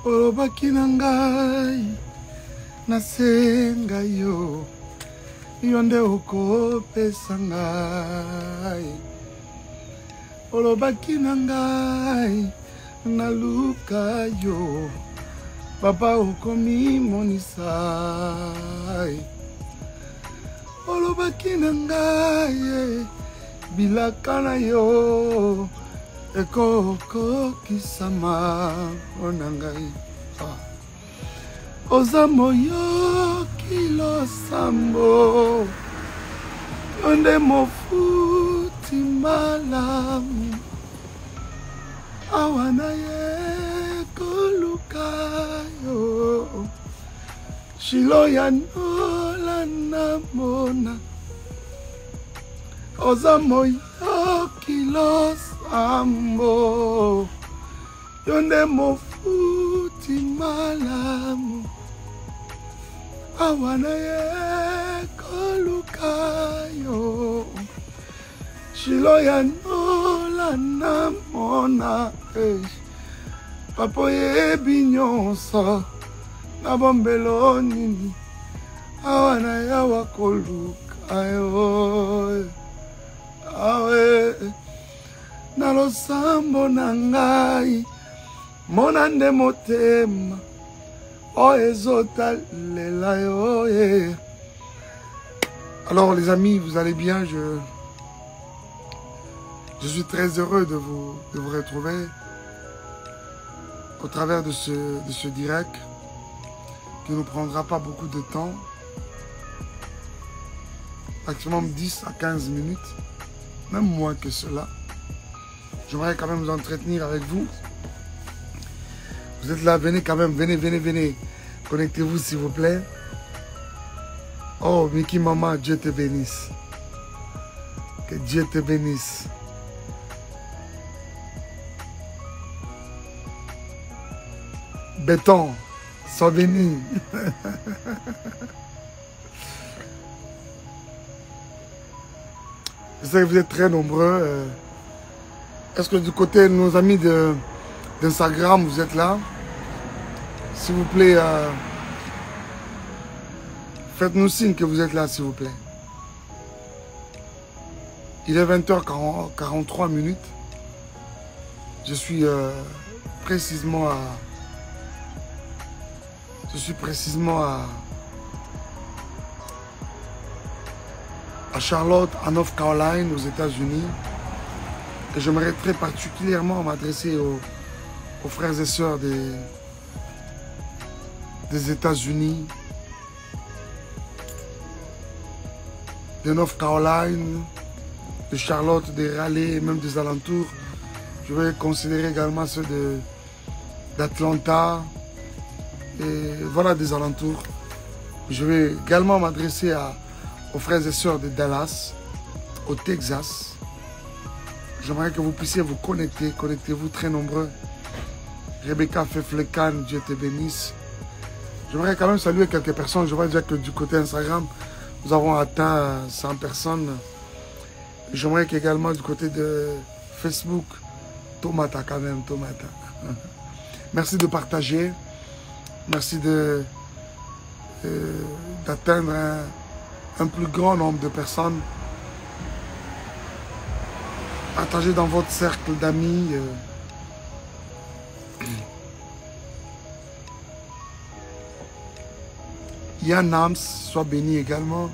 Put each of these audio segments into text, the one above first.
olobaki na ngai nasenga yo yo nde okopesa ngai olobaki na ngai naluka yo papa okomi monisa olobaki na ngai bilaka na yo ekokokisama mpona ngai oza moyoki losambo yo nde mofuti malamu awa na ye koluka yo shilo ya nola na mona oza moyoki losambo yo nde mofuti malamu awa na ye koluka yo shilo ya nola na mona papa oyebi nyonso na bombelo nini awa na yawa koluka yo awe na losambo na ngai mona nde motema Alors les amis, vous allez bien, je suis très heureux de vous retrouver au travers de ce direct qui ne nous prendra pas beaucoup de temps, maximum 10 à 15 minutes, même moins que cela. J'aimerais quand même vous entretenir avec vous. Vous êtes là, venez quand même, venez. Connectez-vous s'il vous plaît. Oh, Mickey Maman, Dieu te bénisse. Que Dieu te bénisse. Béton, sois béni. Je sais que vous êtes très nombreux. Est-ce que du côté de nos amis d'Instagram, vous êtes là? S'il vous plaît, faites-nous signe que vous êtes là, s'il vous plaît. Il est 20h43 minutes. Je suis précisément à Charlotte, en North Carolina, aux États-Unis. Et j'aimerais très particulièrement m'adresser aux frères et sœurs des États-Unis, de North Carolina, de Charlotte, des Raleigh et même des alentours. Je vais considérer également ceux d'Atlanta et voilà des alentours. Je vais également m'adresser aux frères et sœurs de Dallas, au Texas. J'aimerais que vous puissiez vous connecter, connectez-vous très nombreux. Rebecca Feflekan, Dieu te bénisse. J'aimerais quand même saluer quelques personnes. Je vois déjà que du côté Instagram, nous avons atteint 100 personnes. J'aimerais qu'également du côté de Facebook, Tomata quand même, Tomata. Merci de partager. Merci d'atteindre un plus grand nombre de personnes. Partagez dans votre cercle d'amis. Yann Nams, sois béni également.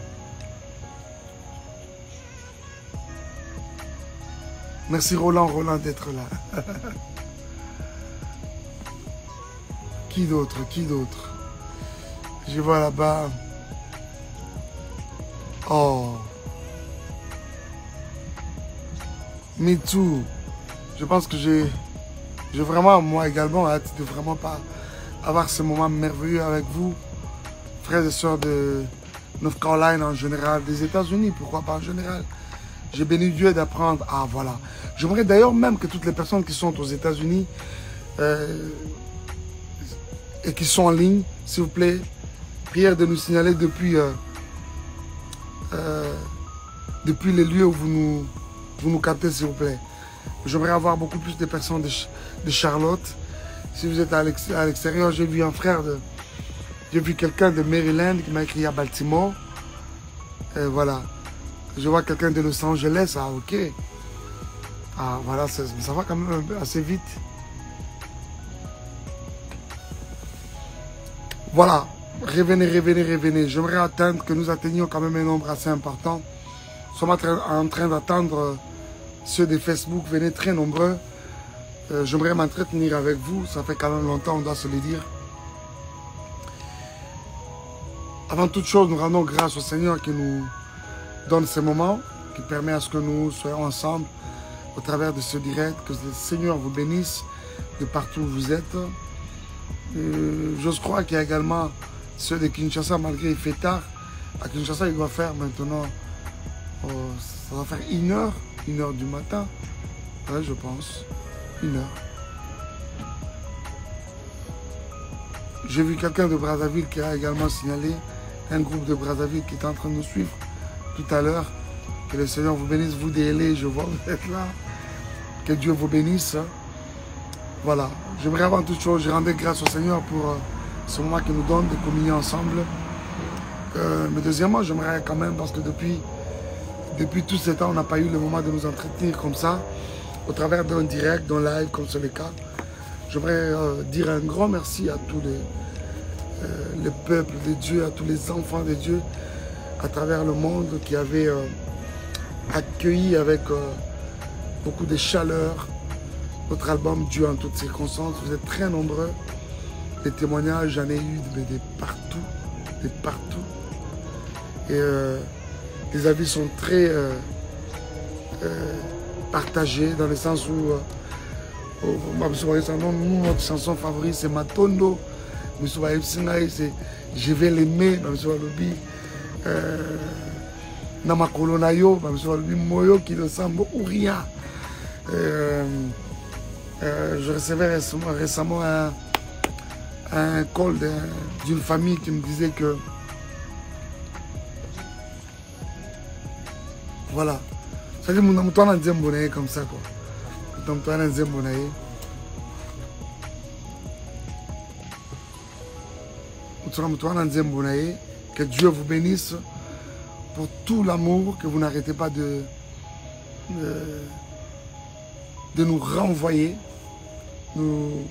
Merci Roland d'être là. Qui d'autre? Je vois là-bas. Oh. Me too. Je pense que j'ai vraiment, moi également, hâte de vraiment pas avoir ce moment merveilleux avec vous. Frères et sœurs de North Carolina en général, des États-Unis, pourquoi pas en général. J'ai béni Dieu d'apprendre. Ah voilà. J'aimerais d'ailleurs même que toutes les personnes qui sont aux États-Unis et qui sont en ligne, s'il vous plaît, prière de nous signaler depuis les lieux où vous nous captez, s'il vous plaît. J'aimerais avoir beaucoup plus de personnes de Charlotte Si vous êtes à l'extérieur, j'ai vu un frère j'ai vu quelqu'un de Maryland qui m'a écrit à Baltimore. Et voilà. Je vois quelqu'un de Los Angeles. Ah, ok. Ah, voilà, ça va quand même assez vite. Voilà. Revenez, revenez, revenez. J'aimerais atteindre que nous atteignions quand même un nombre assez important. Nous sommes en train d'attendre ceux de Facebook. Venez très nombreux. J'aimerais m'entretenir avec vous. Ça fait quand même longtemps, on doit se le dire. Avant toute chose, nous rendons grâce au Seigneur qui nous donne ces moments, qui permet à ce que nous soyons ensemble au travers de ce direct. Que le Seigneur vous bénisse de partout où vous êtes. J'ose croire qu'il y a également ceux de Kinshasa, malgré il fait tard. À Kinshasa, il doit faire maintenant, ça va faire 1h du matin. Ouais, je pense. 1h. J'ai vu quelqu'un de Brazzaville qui a également signalé, un groupe de Brazzaville qui est en train de nous suivre tout à l'heure. Que le Seigneur vous bénisse, vous DLA, je vois vous êtes là. Que Dieu vous bénisse. Voilà. J'aimerais avant toute chose, je rendais grâce au Seigneur pour ce moment qu'il nous donne de communier ensemble. Mais deuxièmement, j'aimerais quand même, parce que depuis tout ce temps, on n'a pas eu le moment de nous entretenir comme ça, au travers d'un direct, d'un live, comme c'est le cas. J'aimerais dire un grand merci à tous les peuples de Dieu, à tous les enfants de Dieu à travers le monde qui avaient accueilli avec beaucoup de chaleur notre album Dieu en toutes circonstances. Vous êtes très nombreux. Les témoignages, j'en ai eu de partout. Et les avis sont très partagés dans le sens où notre chanson favorite c'est Matondo. Je vais l'aimer. Namakolo Nayo, Moyo qui le semble ou rien. Je recevais récemment un call d'une famille qui me disait que voilà. Ça dit mon toi en Zembounaye comme ça quoi. Mon toi en Zembounaye. Que Dieu vous bénisse pour tout l'amour que vous n'arrêtez pas de nous renvoyer. Nous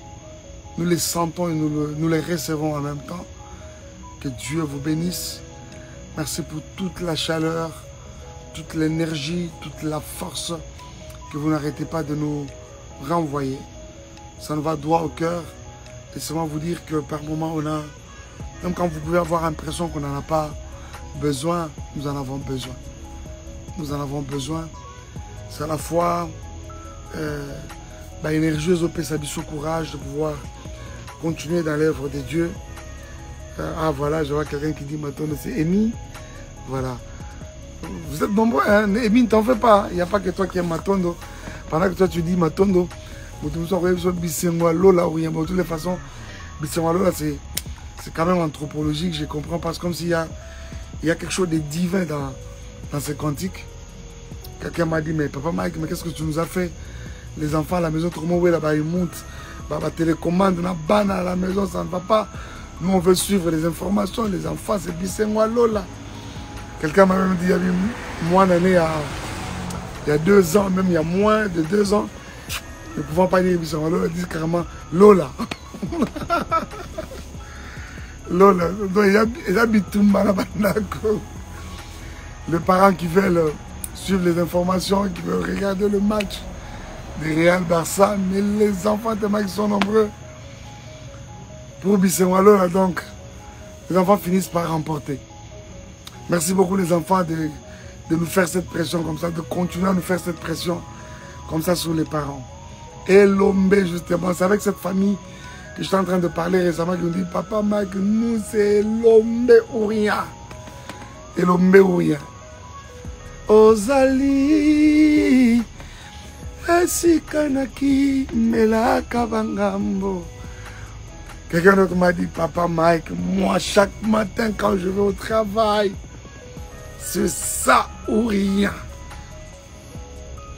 les sentons et nous les recevons en même temps. Que Dieu vous bénisse. Merci pour toute la chaleur, toute l'énergie, toute la force que vous n'arrêtez pas de nous renvoyer. Ça nous va droit au cœur. Et seulement vous dire que par moments, on a, même quand vous pouvez avoir l'impression qu'on n'en a pas besoin, nous en avons besoin. Nous en avons besoin. C'est à la fois énergieuse au Pessabiso courage de pouvoir continuer dans l'œuvre de Dieu. Ah voilà, je vois quelqu'un qui dit Matondo, c'est Amy. Voilà. Vous êtes nombreux, hein? Amy, ne t'en fais pas. Il n'y a pas que toi qui aimes Matondo. Pendant que toi tu dis Matondo, de toutes les façons, c'est quand même anthropologique, je comprends, parce que comme s'il y a quelque chose de divin dans ces cantiques. Quelqu'un m'a dit, mais papa Mike, mais qu'est-ce que tu nous as fait? Les enfants à la maison, tout le monde, là-bas, ils montent. La télécommande, on a ban à la maison, ça ne va pas. Nous, on veut suivre les informations. Les enfants, c'est Bissengwa Lola. Quelqu'un m'a même dit, il y a eu moins d'années, il y a 2 ans, même il y a moins de 2 ans, ne pouvant pas dire Bissengwa Lola, ils disent carrément Lola. Lola. Donc, il y a Bitumba là-bas. Les parents qui veulent suivre les informations, qui veulent regarder le match de Real Barça, mais les enfants tellement qu'ils sont nombreux. Pour Bissengwa, donc, les enfants finissent par remporter. Merci beaucoup les enfants de nous faire cette pression comme ça, de continuer à nous faire cette pression comme ça sur les parents. Et l'Ombe, justement, c'est avec cette famille que je suis en train de parler récemment, qui nous dit, papa, Mike, nous c'est l'Ombe ou rien. Et l'Ombe ou rien. Ozali esikanaki melaka bangambo. Quelqu'un d'autre m'a dit, papa Mike, moi chaque matin quand je vais au travail, c'est ça ou rien.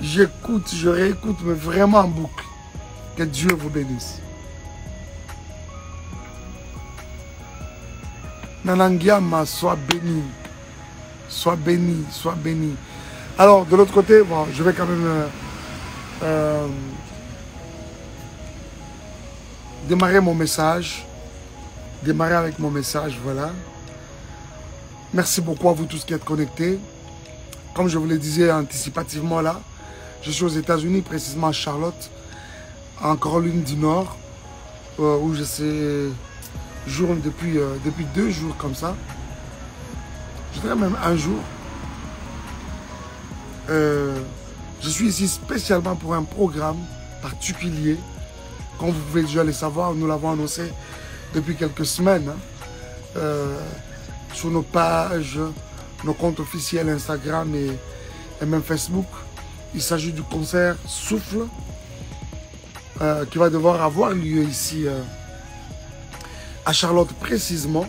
J'écoute, je réécoute, mais vraiment en boucle. Que Dieu vous bénisse. Nanangiama, sois béni. Sois béni, sois béni. Alors, de l'autre côté, bon, je vais quand même démarrer mon message. Démarrer avec mon message, voilà. Merci beaucoup à vous tous qui êtes connectés. Comme je vous le disais anticipativement là, je suis aux États-Unis, précisément à Charlotte, en Caroline du Nord, où je séjourne depuis 2 jours comme ça. Je dirais même un jour. Je suis ici spécialement pour un programme particulier. Comme vous pouvez déjà le savoir, nous l'avons annoncé depuis quelques semaines. Sur nos pages, nos comptes officiels Instagram et même Facebook. Il s'agit du concert Souffle qui va devoir avoir lieu ici à Charlotte précisément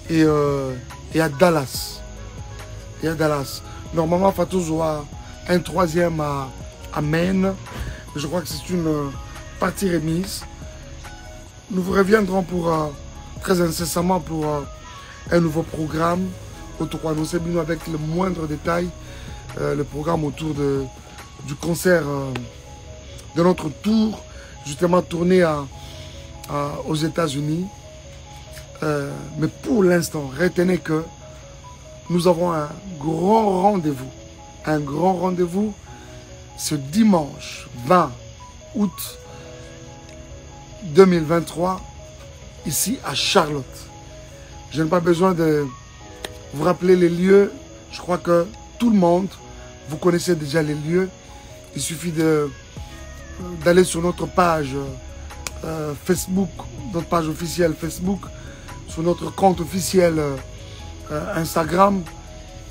et à Dallas. Et à Dallas. Normalement, Fatou aura un 3e à Maine. Je crois que c'est une partie remise. Nous vous reviendrons très incessamment pour un nouveau programme. Nous nous avec le moindre détail le programme autour du concert de notre tour, justement tourné aux États-Unis. Mais pour l'instant, retenez que nous avons un grand rendez-vous. Un grand rendez-vous ce dimanche 20 août 2023, ici à Charlotte. Je n'ai pas besoin de vous rappeler les lieux. Je crois que tout le monde, vous connaissez déjà les lieux. Il suffit d'aller sur notre page Facebook, notre page officielle Facebook, sur notre compte officiel Instagram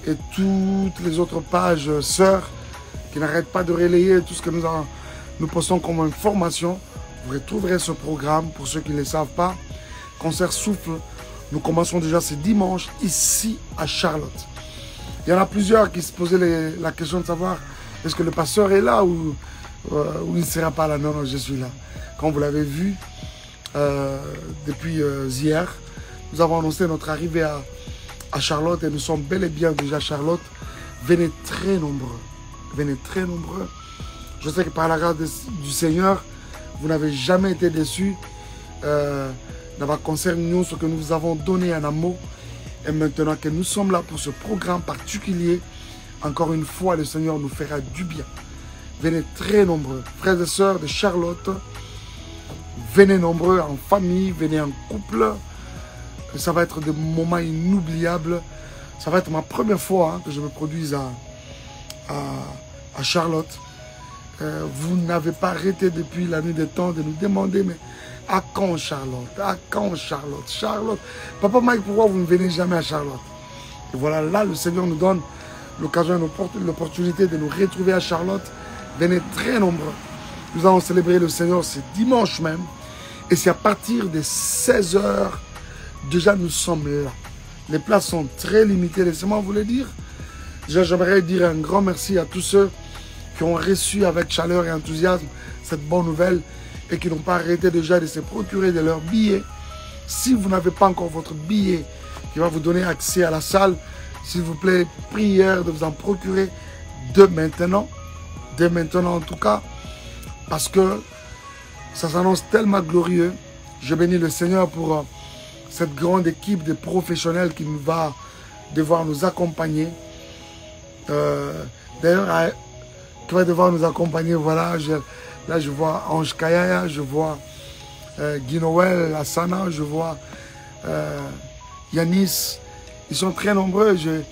et toutes les autres pages sœurs qui n'arrêtent pas de relayer tout ce que nous postons comme information. Vous retrouverez ce programme pour ceux qui ne le savent pas. Concert Souffle. Nous commençons déjà ce dimanche ici à Charlotte. Il y en a plusieurs qui se posaient la question de savoir est-ce que le pasteur est là ou il ne sera pas là. Non, non, je suis là. Comme vous l'avez vu depuis hier, nous avons annoncé notre arrivée à Charlotte et nous sommes bel et bien déjà à Charlotte. Venez très nombreux. Venez très nombreux. Je sais que par la grâce du Seigneur, vous n'avez jamais été déçus. D'avoir concerné ce que nous vous avons donné en amour. Et maintenant que nous sommes là pour ce programme particulier, encore une fois, le Seigneur nous fera du bien. Venez très nombreux, frères et sœurs de Charlotte. Venez nombreux en famille, venez en couple. Ça va être des moments inoubliables. Ça va être ma première fois que je me produise à Charlotte. Vous n'avez pas arrêté depuis la nuit des temps de nous demander, mais à quand Charlotte? À quand Charlotte? Charlotte. Papa Mike, pourquoi vous ne venez jamais à Charlotte? Et voilà, là, le Seigneur nous donne l'occasion et l'opportunité de nous retrouver à Charlotte. Venez très nombreux. Nous allons célébrer le Seigneur ce dimanche même. Et c'est à partir de 16 h, déjà nous sommes là. Les places sont très limitées, laissez-moi vous le dire. Déjà, j'aimerais dire un grand merci à tous ceux qui ont reçu avec chaleur et enthousiasme cette bonne nouvelle et qui n'ont pas arrêté déjà de se procurer de leurs billets. Si vous n'avez pas encore votre billet qui va vous donner accès à la salle, s'il vous plaît, prière de vous en procurer dès maintenant en tout cas, parce que ça s'annonce tellement glorieux. Je bénis le Seigneur pour cette grande équipe de professionnels qui va devoir nous accompagner. D'ailleurs, qui va devoir nous accompagner, voilà, là je vois Ange Kayaya, je vois Guy Noël, Asana, je vois Yanis. Ils sont très nombreux. Je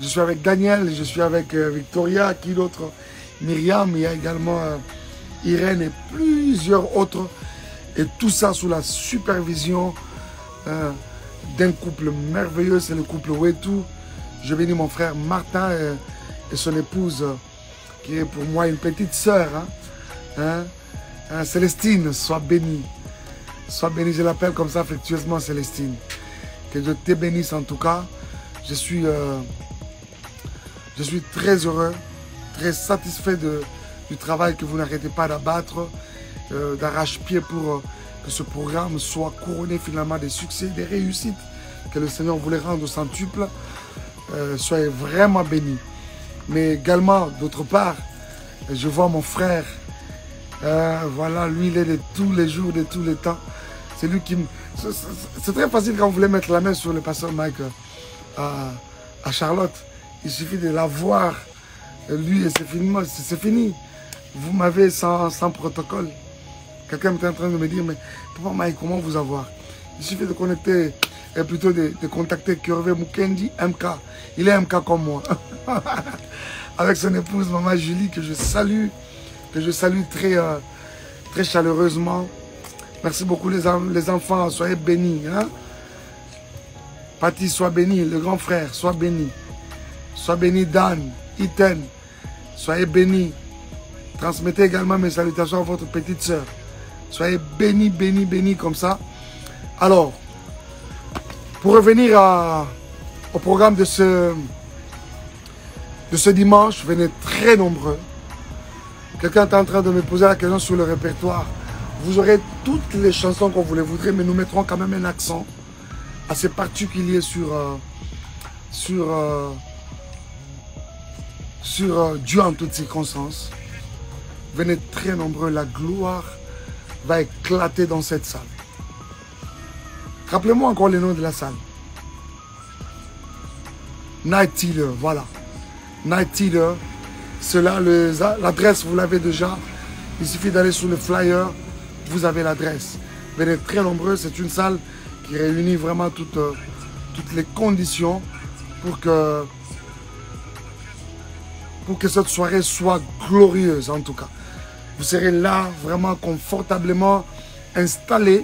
suis avec Daniel, je suis avec Victoria, qui d'autre, Myriam, il y a également Irène et plusieurs autres. Et tout ça sous la supervision d'un couple merveilleux, c'est le couple Wetu. Je bénis mon frère Martin et son épouse, qui est pour moi une petite sœur. Célestine, sois bénie. Sois bénie, je l'appelle comme ça affectueusement Célestine. Que Dieu te bénisse en tout cas. Je suis très heureux, très satisfait du travail que vous n'arrêtez pas d'abattre, d'arrache-pied pour que ce programme soit couronné finalement des succès, des réussites que le Seigneur vous les rende au centuple. Soyez vraiment bénis. Mais également, d'autre part, je vois mon frère. Voilà, lui, il est de tous les jours, de tous les temps. C'est lui qui me... C'est très facile quand vous voulez mettre la main sur le pasteur Mike à Charlotte. Il suffit de la voir, lui, et c'est fini. Vous m'avez sans protocole. Quelqu'un était en train de me dire, mais Papa Mike, comment vous avoir? Il suffit de connecter, et plutôt de contacter Kyorvé Mukendi MK. Il est MK comme moi. Avec son épouse, Maman Julie, que je salue très, très chaleureusement. Merci beaucoup les enfants, soyez bénis. Hein? Patty, sois béni, le grand frère, sois béni. Sois béni Dan, Iten, soyez bénis. Transmettez également mes salutations à votre petite soeur. Soyez bénis, bénis, bénis comme ça. Alors, pour revenir au programme de ce dimanche, venez très nombreux. Quelqu'un est en train de me poser la question sur le répertoire. Vous aurez toutes les chansons qu'on vous les voudrez, mais nous mettrons quand même un accent assez particulier sur Dieu en toutes circonstances. Venez très nombreux, la gloire va éclater dans cette salle. Rappelez-moi encore le nom de la salle. Night Healer, voilà. Night Healer, l'adresse vous l'avez déjà. Il suffit d'aller sur le flyer, vous avez l'adresse. Venez très nombreux, c'est une salle qui réunit vraiment toutes les conditions pour que cette soirée soit glorieuse en tout cas. Vous serez là vraiment confortablement installé.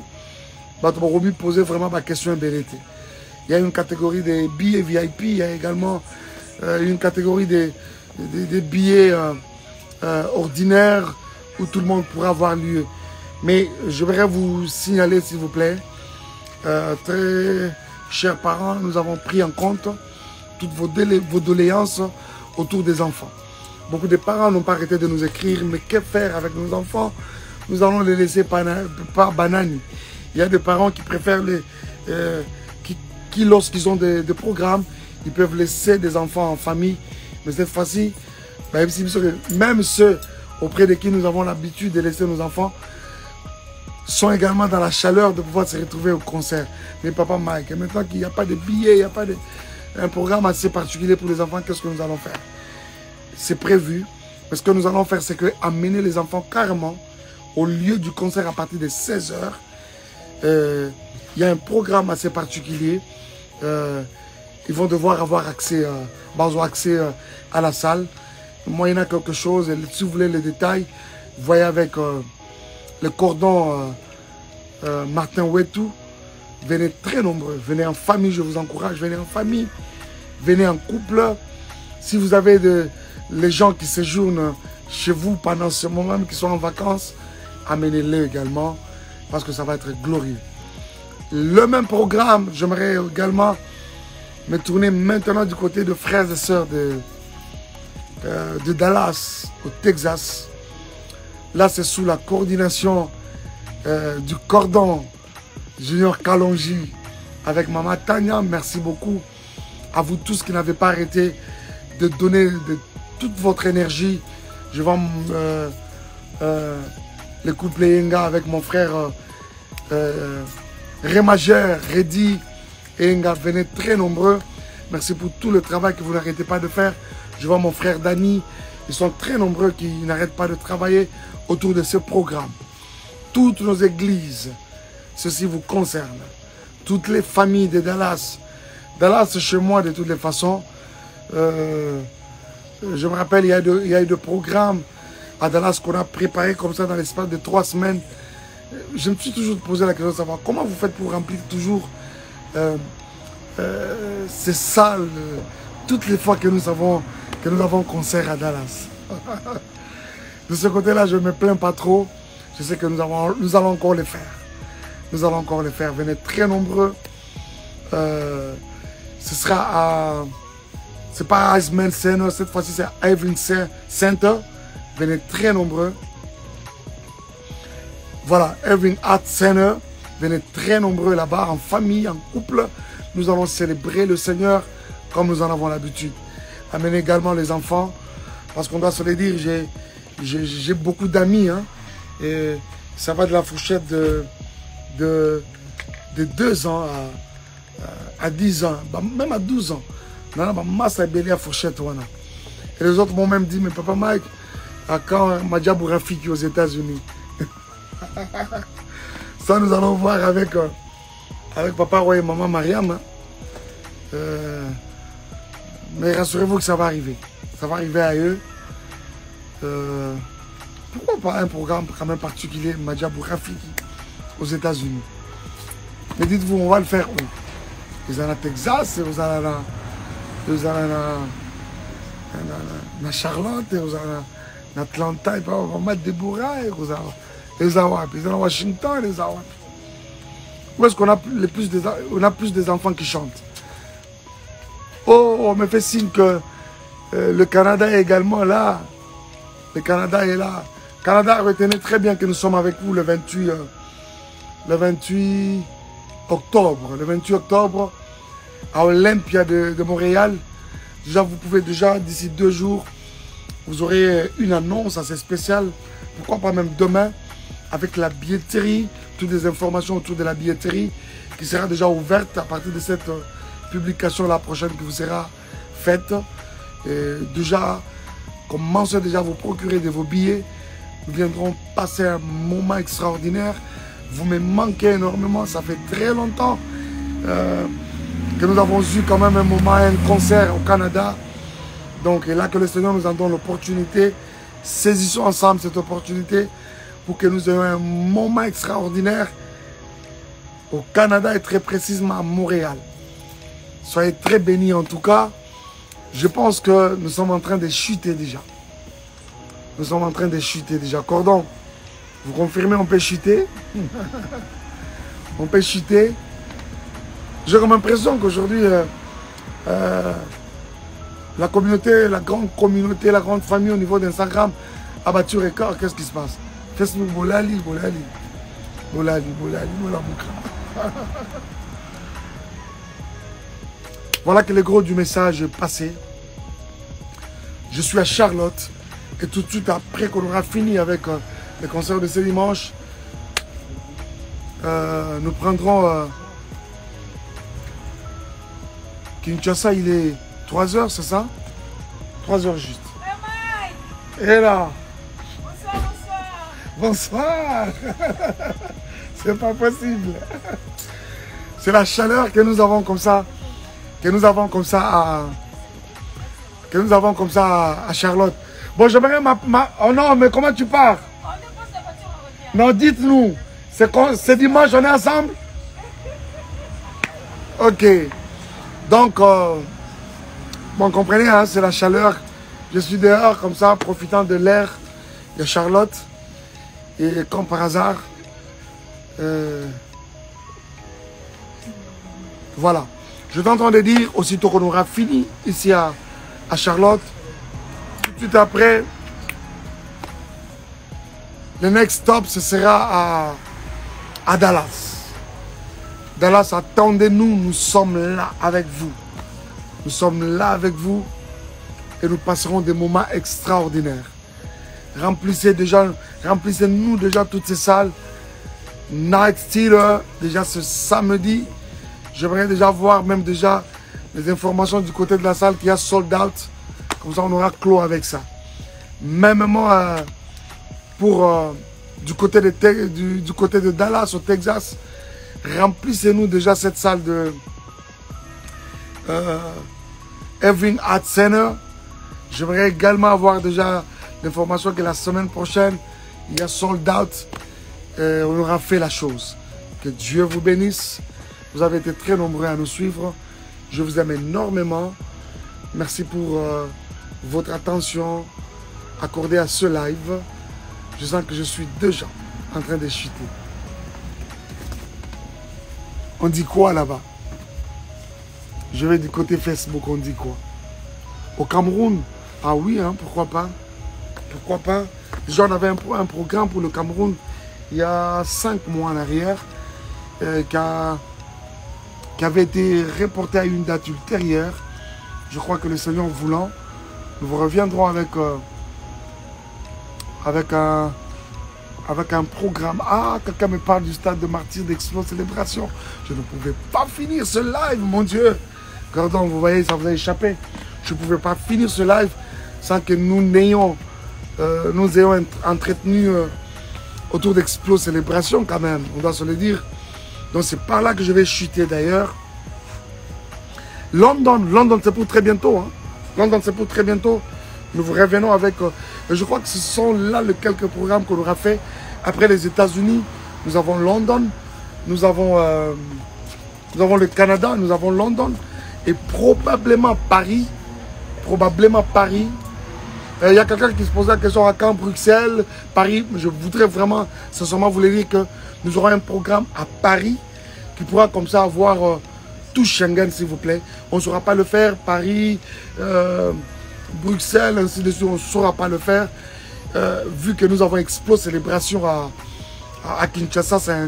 Vous poser vraiment ma question embellée. Il y a une catégorie des billets VIP, il y a également une catégorie des billets ordinaires où tout le monde pourra avoir lieu. Mais je voudrais vous signaler, s'il vous plaît, très chers parents, nous avons pris en compte toutes vos doléances autour des enfants. Beaucoup de parents n'ont pas arrêté de nous écrire, mais que faire avec nos enfants? Nous allons les laisser par banani. Il y a des parents qui préfèrent qui lorsqu'ils ont des programmes, ils peuvent laisser des enfants en famille. Mais cette fois-ci, même ceux auprès de qui nous avons l'habitude de laisser nos enfants sont également dans la chaleur de pouvoir se retrouver au concert. Mais Papa Mike, maintenant qu'il n'y a pas de billets, il n'y a pas un programme assez particulier pour les enfants, qu'est-ce que nous allons faire? C'est prévu. Mais ce que nous allons faire, c'est amener les enfants carrément au lieu du concert à partir de 16 h. Il y a un programme assez particulier. Ils vont devoir avoir accès, à la salle. Moyennant quelque chose, et si vous voulez les détails, voyez avec le cordon Martin Wetou. Venez très nombreux, venez en famille, je vous encourage, venez en famille, venez en couple. Si vous avez les gens qui séjournent chez vous pendant ce moment, qui sont en vacances, amenez-les également, parce que ça va être glorieux. Le même programme, j'aimerais également me tourner maintenant du côté de frères et sœurs de Dallas, au Texas. Là, c'est sous la coordination du cordon Junior Kalonji avec Maman Tania. Merci beaucoup à vous tous qui n'avez pas arrêté de donner de toute votre énergie. Je vois le couple Yenga avec mon frère Rémageur, Reddy et Yenga. Venez très nombreux. Merci pour tout le travail que vous n'arrêtez pas de faire. Je vois mon frère Dani. Ils sont très nombreux qui n'arrêtent pas de travailler autour de ce programme. Toutes nos églises, ceci vous concerne. Toutes les familles de Dallas. Dallas, chez moi, de toutes les façons. Je me rappelle, il y a eu des programmes à Dallas qu'on a préparé comme ça dans l'espace de 3 semaines. Je me suis toujours posé la question de savoir comment vous faites pour remplir toujours ces salles toutes les fois que nous avons concert à Dallas. De ce côté-là, je ne me plains pas trop. Je sais que nous allons encore le faire. Nous allons encore le faire. Venez très nombreux. Ce sera à... C'est pas à Iceman Center, cette fois-ci c'est à Irving Center. Venez très nombreux. Voilà, Irving Art Center. Venez très nombreux là-bas, en famille, en couple. nous allons célébrer le Seigneur comme nous en avons l'habitude. Amener également les enfants, parce qu'on doit se le dire, j'ai beaucoup d'amis, hein, et ça va de la fourchette de 2 ans à 10 ans, même à 12 ans. Massa est à fourchette. Et les autres m'ont même dit, mais papa Mike, à quand Madjabou Rafiki aux États-Unis? Ça, nous allons voir avec papa Roy et maman Mariam. Hein. Mais rassurez-vous que ça va arriver. Ça va arriver à eux. Pourquoi pas un programme quand même particulier, Madjabou Rafiki, aux États-Unis? Mais dites-vous, on va le faire où? Vous allez à Texas, vous allez à Charlotte, vous allez à Atlanta, on va mettre des bourrailles, vous allez à Washington, les Awap. Où est-ce qu'on a plus des enfants qui chantent? Oh, on me fait signe que le Canada est également là. Le Canada est là. Le Canada, retenez très bien que nous sommes avec vous le 28 octobre. Le 28 octobre, à Olympia de Montréal. Déjà, vous pouvez d'ici 2 jours, vous aurez une annonce assez spéciale. Pourquoi pas même demain, avec la billetterie, toutes les informations autour de la billetterie qui sera déjà ouverte à partir de cette publication la prochaine qui vous sera faite. Et déjà, commencez déjà à vous procurer de vos billets. Nous viendrons passer un moment extraordinaire. Vous me manquez énormément, ça fait très longtemps que nous avons eu quand même un moment, un concert au Canada. Donc là que le Seigneur nous en donne l'opportunité, saisissons ensemble cette opportunité pour que nous ayons un moment extraordinaire au Canada et très précisément à Montréal. Soyez très bénis en tout cas. Je pense que nous sommes en train de chuter déjà. Nous sommes en train de chuter déjà. Cordon, vous confirmez, on peut chuter? On peut chuter. J'ai comme l'impression qu'aujourd'hui, la communauté, la grande famille au niveau d'Instagram a battu record. Qu'est-ce qui se passe? Facebook, Bolali. Voilà que le gros du message est passé. Je suis à Charlotte. Et tout de suite après qu'on aura fini avec le concert de ce dimanche, nous prendrons Kinshasa, il est 3 h, c'est ça? 3 h juste. Et là. Bonsoir. C'est pas possible. C'est la chaleur que nous avons comme ça. À Charlotte. Bon, j'aimerais Oh non, mais comment tu pars? Non, dites-nous. C'est dimanche, on est ensemble? Ok. Donc, bon, comprenez, hein, c'est la chaleur. Je suis dehors comme ça, profitant de l'air de Charlotte. Et comme par hasard, voilà. Je suis en train de dire, aussitôt qu'on aura fini ici à Charlotte, tout de suite après, le next stop, ce sera à Dallas. Dallas, attendez-nous, nous sommes là avec vous. Nous sommes là avec vous et nous passerons des moments extraordinaires. Remplissez-nous déjà toutes ces salles. Night Stealer, déjà ce samedi. J'aimerais déjà voir même déjà les informations du côté de la salle qui a sold out. Comme ça, on aura clos avec ça. Mêmement pour du côté de Dallas au Texas, remplissez-nous déjà cette salle de Irving Art Center. J'aimerais également avoir déjà l'information que la semaine prochaine, il y a sold out. On aura fait la chose. Que Dieu vous bénisse. Vous avez été très nombreux à nous suivre. Je vous aime énormément. Merci pour votre attention accordée à ce live. Je sens que je suis déjà en train de chuter. On dit quoi là-bas? Je vais du côté Facebook, on dit quoi? Au Cameroun? Ah oui, hein, pourquoi pas? Pourquoi pas? Déjà, on avait un programme pour le Cameroun il y a 5 mois en arrière qui a qui avait été reporté à une date ultérieure. Je crois que le Seigneur voulant, nous vous reviendrons avec un programme. Ah, quelqu'un me parle du stade de martyrs d'Explos Célébration. Je ne pouvais pas finir ce live, mon Dieu. Gordon, vous voyez, ça vous a échappé. Je ne pouvais pas finir ce live sans que nous ayons entretenu autour d'Explos Célébration quand même. On doit se le dire. Donc c'est par là que je vais chuter d'ailleurs. London c'est pour très bientôt. Hein. London c'est pour très bientôt. Nous vous revenons avec... je crois que ce sont là les quelques programmes qu'on aura fait. Après les États-Unis, nous avons London, nous avons le Canada, nous avons London et probablement Paris. Probablement Paris. Il y a quelqu'un qui se posait la question à quand Bruxelles, Paris. Je voudrais vraiment, sincèrement, vous dire que nous aurons un programme à Paris qui pourra comme ça avoir tout Schengen, s'il vous plaît. On ne saura pas le faire, Paris, Bruxelles, ainsi de suite, on ne saura pas le faire. Vu que nous avons Explos Célébration à Kinshasa, c'est un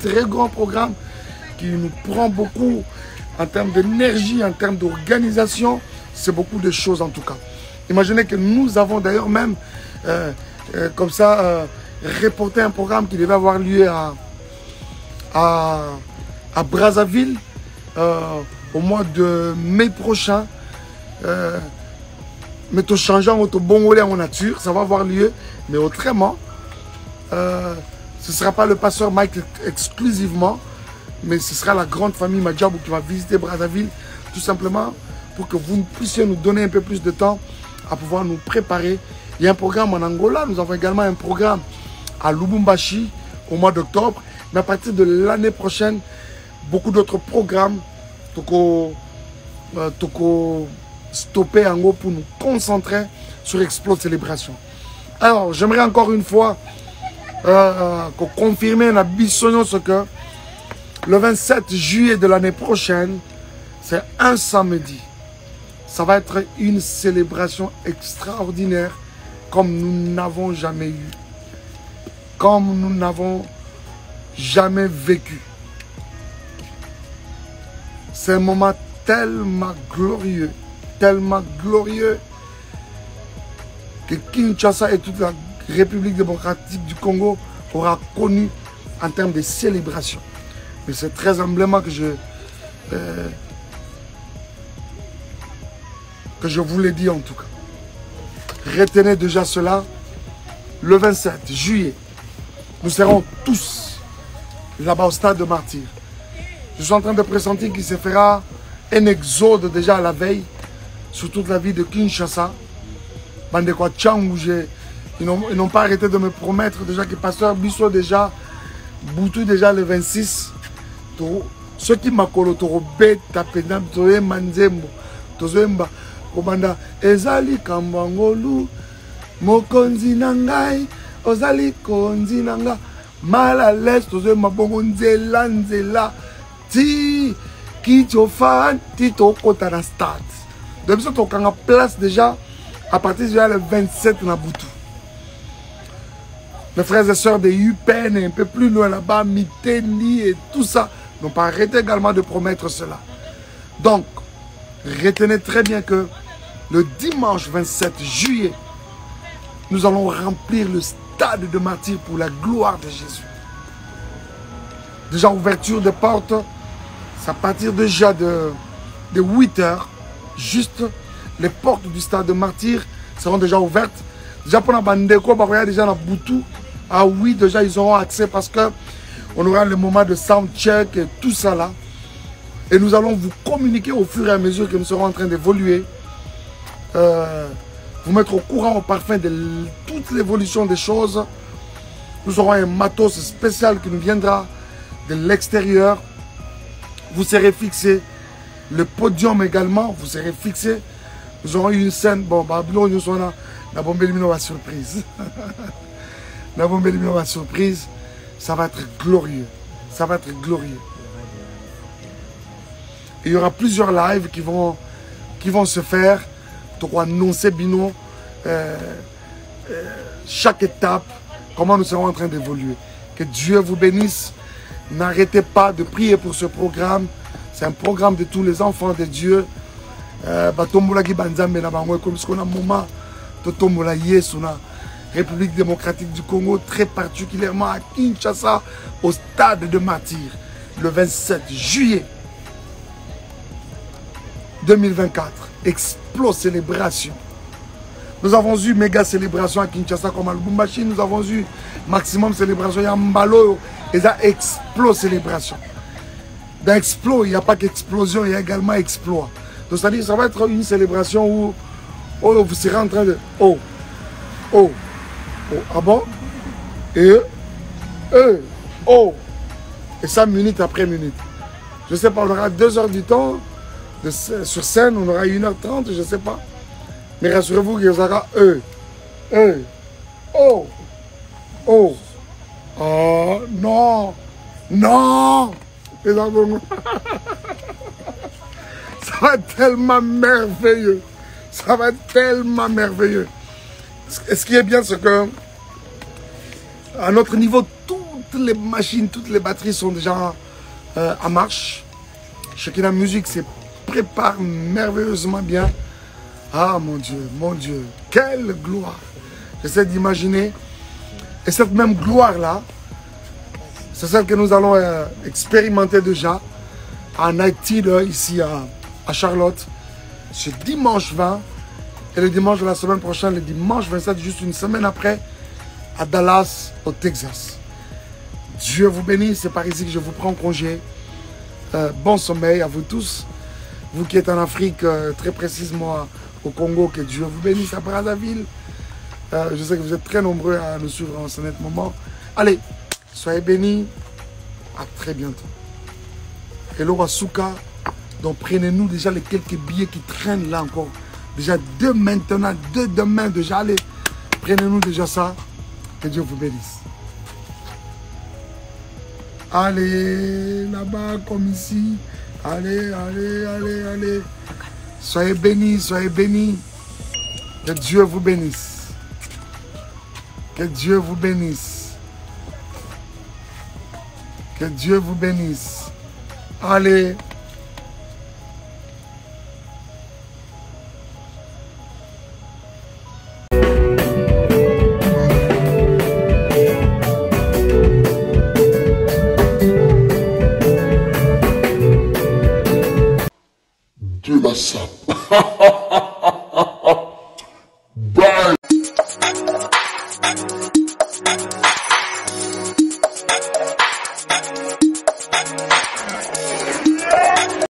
très grand programme qui nous prend beaucoup en termes d'énergie, en termes d'organisation. C'est beaucoup de choses en tout cas. Imaginez que nous avons d'ailleurs même, comme ça, reporté un programme qui devait avoir lieu à Brazzaville au mois de mai prochain. Mais tout changeant au Bongolais en nature, ça va avoir lieu. Mais autrement, ce ne sera pas le pasteur Mike exclusivement, mais ce sera la grande famille Madjabou qui va visiter Brazzaville, tout simplement pour que vous puissiez nous donner un peu plus de temps à pouvoir nous préparer. Il y a un programme en Angola, nous avons également un programme à Lubumbashi au mois d'octobre. Mais à partir de l'année prochaine, beaucoup d'autres programmes toko stopper en gros pour nous concentrer sur Explos Célébration. Alors, j'aimerais encore une fois confirmer la bisogno ce que le 27 juillet de l'année prochaine, c'est un samedi. Ça va être une célébration extraordinaire comme nous n'avons jamais eu. Comme nous n'avons jamais vécu. C'est un moment tellement glorieux que Kinshasa et toute la République démocratique du Congo aura connu en termes de célébration. Mais c'est très humblement que je vous l'ai dit en tout cas. Retenez déjà cela. Le 27 juillet, nous serons tous là-bas au stade de Martyrs. Je suis en train de pressentir qu'il se fera un exode déjà à la veille sur toute la ville de Kinshasa. Bandekwa Tchangou, ils n'ont pas arrêté de me promettre déjà que Pasteur Bisso déjà, Boutou déjà le 26. Ceux qui m'accordent au bêta, pédam, toé manzembo, tozoemba, komanda, ezali kambangolu, mokonzi nangai, ozali konzi nanga, mal à l'aise, tozoemba, bongo nzela, nzela, ti, ki tofan, ti tokota na stade. Donc, ça, on a place déjà à partir du 27 na Boutou. Les frères et sœurs de UPN un peu plus loin là-bas, Miteni et tout ça, n'ont pas arrêté également de promettre cela. Donc, retenez très bien que le dimanche 27 juillet, nous allons remplir le stade de Martyrs pour la gloire de Jésus. Déjà, ouverture des portes, c'est à partir déjà de 8 heures. Juste les portes du stade de Martyrs seront déjà ouvertes. Déjà pour la Bandeko, déjà dans Boutou. Ah oui, déjà ils auront accès parce que on aura le moment de soundcheck et tout ça là. Et nous allons vous communiquer au fur et à mesure que nous serons en train d'évoluer. Vous mettre au courant au parfum de toute l'évolution des choses. Nous aurons un matos spécial qui nous viendra de l'extérieur. Vous serez fixés. Le podium également, vous serez fixé. Nous aurons une scène. Bon, Babylon, nous sommes là. La bombe éliminée va surprise. La bombe éliminée va surprise. Ça va être glorieux. Ça va être glorieux. Il y aura plusieurs lives qui vont se faire. Donc, annoncer Bino chaque étape, comment nous serons en train d'évoluer. Que Dieu vous bénisse. N'arrêtez pas de prier pour ce programme. C'est un programme de tous les enfants de Dieu. République démocratique du Congo, très particulièrement à Kinshasa, au stade de Martyrs, le 27 juillet 2024. Explo célébration. Nous avons eu méga célébration à Kinshasa comme à Lubumbashi. Nous avons eu maximum célébration à Mbalo. Et ça, explo célébration. Dans explo, il n'y a pas qu'explosion, il y a également exploit. Donc, c'est-à-dire ça va être une célébration où vous serez en train de... Oh, ah bon? Et et ça minute après minute. Je ne sais pas, on aura 2 heures du temps sur scène, on aura 1h30, je ne sais pas. Mais rassurez-vous qu'il y aura oh non, ça va être tellement merveilleux. Ça va être tellement merveilleux. Ce qui est bien, c'est que à notre niveau, toutes les machines, toutes les batteries sont déjà en marche. Chacune musique se prépare merveilleusement bien. Ah mon Dieu, quelle gloire. J'essaie d'imaginer. Et cette même gloire-là, c'est celle que nous allons expérimenter déjà en Haïti, ici à Charlotte, ce dimanche 20. Et le dimanche de la semaine prochaine, le dimanche 27, juste une semaine après, à Dallas, au Texas. Dieu vous bénisse, c'est par ici que je vous prends congé. Bon sommeil à vous tous. Vous qui êtes en Afrique, très précisément au Congo, que Dieu vous bénisse à Brazzaville. Je sais que vous êtes très nombreux à nous suivre en ce net moment. Allez, soyez bénis. À très bientôt. Hello Wasuka. Donc prenez-nous déjà les quelques billets qui traînent là encore. Déjà 2 maintenant, 2 demain déjà. Allez, prenez-nous déjà ça. Que Dieu vous bénisse. Allez, là-bas comme ici. Allez. Soyez bénis, soyez bénis. Que Dieu vous bénisse. Que Dieu vous bénisse. Que Dieu vous bénisse. Allez. De la sape.